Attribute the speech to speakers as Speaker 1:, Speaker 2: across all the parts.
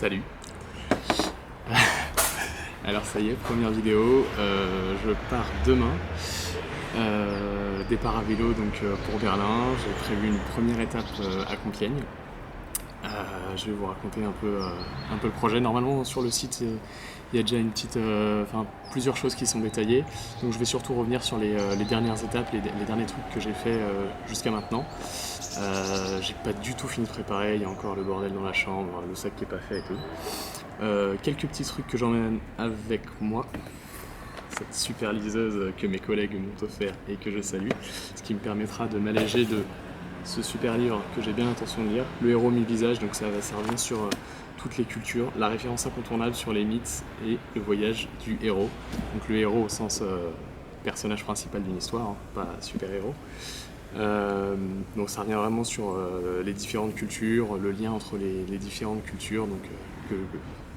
Speaker 1: Salut. Alors ça y est, première vidéo, je pars demain, départ à vélo donc pour Berlin. J'ai prévu une première étape à Compiègne. Je vais vous raconter un peu le projet. Normalement sur le site il y a déjà plusieurs choses qui sont détaillées, donc je vais surtout revenir sur les dernières étapes, les derniers trucs que j'ai fait jusqu'à maintenant. J'ai pas du tout fini de préparer, il y a encore le bordel dans la chambre, le sac qui est pas fait et tout. Quelques petits trucs que j'emmène avec moi, cette super liseuse que mes collègues m'ont offert et que je salue, ce qui me permettra de m'alléger de ce super livre que j'ai bien l'intention de lire, Le héros mille visages. Donc ça revient sur toutes les cultures, la référence incontournable sur les mythes et le voyage du héros. Donc le héros au sens personnage principal d'une histoire, hein, pas super-héros. Donc ça revient vraiment sur les différentes cultures, le lien entre les différentes cultures, donc,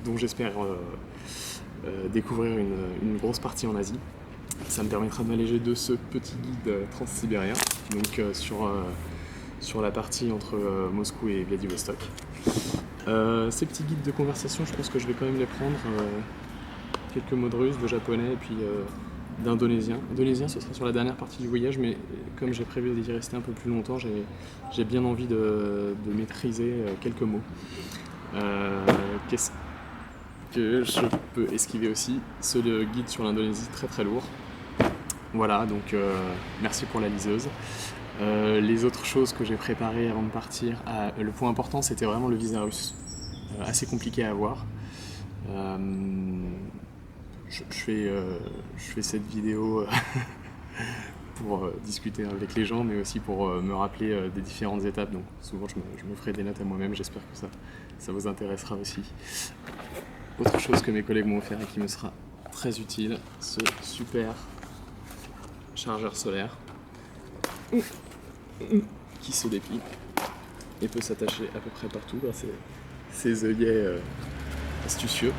Speaker 1: dont j'espère découvrir une grosse partie en Asie. Ça me permettra de m'alléger de ce petit guide transsibérien, donc sur la partie entre Moscou et Vladivostok. Ces petits guides de conversation, je pense que je vais quand même les prendre. Quelques mots de russe, de japonais et puis d'indonésien. Indonésien, ce sera sur la dernière partie du voyage, mais comme j'ai prévu d'y rester un peu plus longtemps, j'ai bien envie de maîtriser quelques mots. Qu'est-ce que je peux esquiver aussi? Ce guide sur l'Indonésie, très très lourd. Voilà, donc merci pour la liseuse. Les autres choses que j'ai préparées avant de partir, le point important c'était vraiment le visa russe, assez compliqué à avoir. Je fais cette vidéo pour discuter avec les gens, mais aussi pour me rappeler des différentes étapes. Donc souvent je me ferai des notes à moi-même, j'espère que ça vous intéressera aussi. Autre chose que mes collègues m'ont offert et qui me sera très utile, ce super chargeur solaire qui se déplie et peut s'attacher à peu près partout grâce à ces œillets astucieux.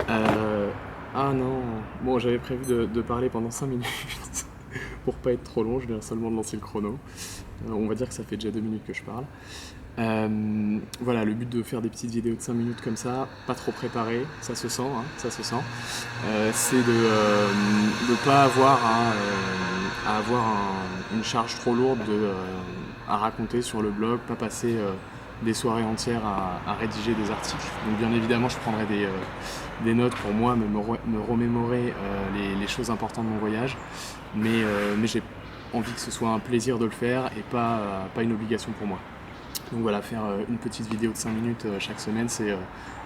Speaker 1: Ah non, bon, j'avais prévu de parler pendant 5 minutes pour pas être trop long, je viens seulement de lancer le chrono. On va dire que ça fait déjà 2 minutes que je parle. Voilà, le but de faire des petites vidéos de 5 minutes comme ça, pas trop préparées, ça se sent, c'est de pas avoir à avoir une charge trop lourde à raconter sur le blog, pas passer des soirées entières à rédiger des articles. Donc bien évidemment je prendrai des notes pour moi, me remémorer les choses importantes de mon voyage, mais j'ai envie que ce soit un plaisir de le faire et pas une obligation pour moi. Donc voilà, faire une petite vidéo de 5 minutes chaque semaine, c'est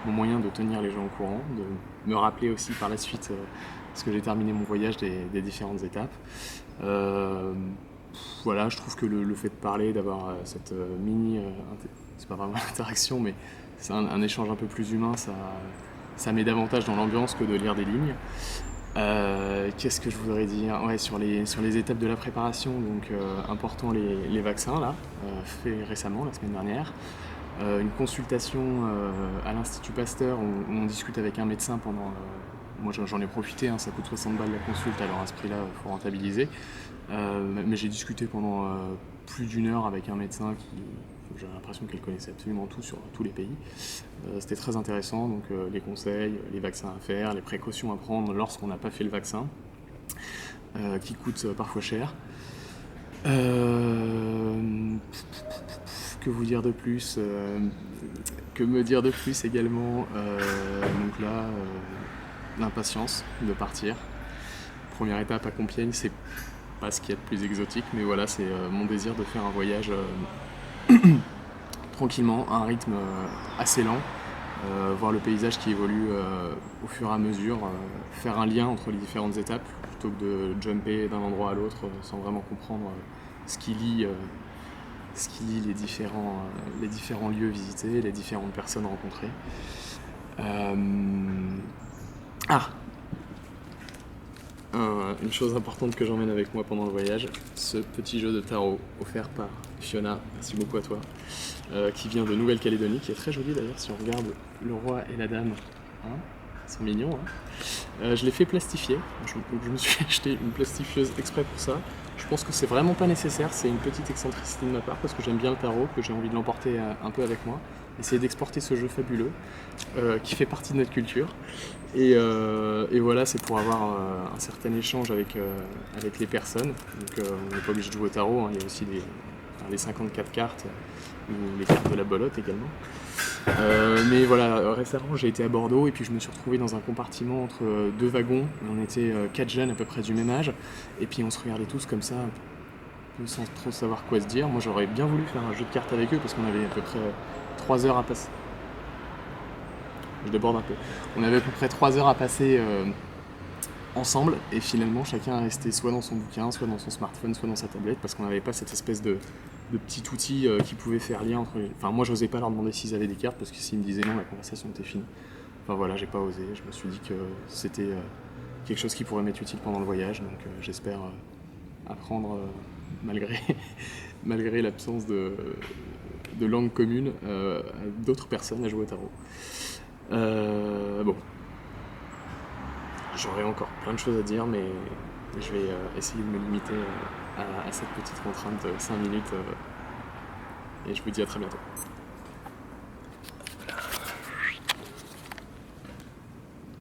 Speaker 1: mon moyen de tenir les gens au courant, de me rappeler aussi par la suite, parce que j'ai terminé mon voyage, des différentes étapes. Voilà, je trouve que le fait de parler, d'avoir cette c'est pas vraiment une interaction, mais c'est un échange un peu plus humain, ça met davantage dans l'ambiance que de lire des lignes. Qu'est-ce que je voudrais dire? Ouais, sur les étapes de la préparation, donc important les vaccins là, fait récemment la semaine dernière. Une consultation à l'Institut Pasteur où on discute avec un médecin pendant. Moi j'en ai profité, ça coûte 60 balles la consulte, alors à ce prix-là il faut rentabiliser. Mais j'ai discuté pendant plus d'1 heure avec un médecin j'avais l'impression qu'elle connaissait absolument tout sur tous les pays. C'était très intéressant, donc les conseils, les vaccins à faire, les précautions à prendre lorsqu'on n'a pas fait le vaccin, qui coûtent parfois cher. Que vous dire de plus? Que me dire de plus également? Donc là, l'impatience de partir. Première étape à Compiègne, c'est pas ce qu'il y a de plus exotique, mais voilà, c'est mon désir de faire un voyage tranquillement, à un rythme assez lent, voir le paysage qui évolue au fur et à mesure, faire un lien entre les différentes étapes plutôt que de jumper d'un endroit à l'autre sans vraiment comprendre ce qui lie les différents lieux visités, les différentes personnes rencontrées. Une chose importante que j'emmène avec moi pendant le voyage, ce petit jeu de tarot offert par Fiona, merci beaucoup à toi, qui vient de Nouvelle-Calédonie, qui est très joli d'ailleurs si on regarde le roi et la dame, ils sont mignons. Je l'ai fait plastifier, je me suis acheté une plastifieuse exprès pour ça. Je pense que c'est vraiment pas nécessaire, c'est une petite excentricité de ma part parce que j'aime bien le tarot, que j'ai envie de l'emporter un peu avec moi. essayer d'exporter ce jeu fabuleux qui fait partie de notre culture. Et voilà, c'est pour avoir un certain échange avec les personnes. Donc on n'est pas obligé de jouer au tarot, hein. Il y a aussi les 54 cartes ou les cartes de la belote également. Mais voilà, récemment j'ai été à Bordeaux et puis je me suis retrouvé dans un compartiment entre deux wagons. On était 4 jeunes à peu près du même âge et puis on se regardait tous comme ça, un peu sans trop savoir quoi se dire. Moi j'aurais bien voulu faire un jeu de cartes avec eux parce qu'on avait à peu près 3 heures à passer. Je déborde un peu. On avait à peu près 3 heures à passer ensemble et finalement chacun est resté soit dans son bouquin, soit dans son smartphone, soit dans sa tablette parce qu'on n'avait pas cette espèce de petit outil qui pouvait faire lien entre... Enfin moi j'osais pas leur demander s'ils avaient des cartes parce que s'ils me disaient non la conversation était finie. Enfin voilà, j'ai pas osé, je me suis dit que c'était quelque chose qui pourrait m'être utile pendant le voyage, donc j'espère apprendre malgré, malgré l'absence de langue commune à d'autres personnes à jouer au tarot. Bon, j'aurais encore plein de choses à dire, mais je vais essayer de me limiter à cette petite contrainte de 5 minutes et je vous dis à très bientôt.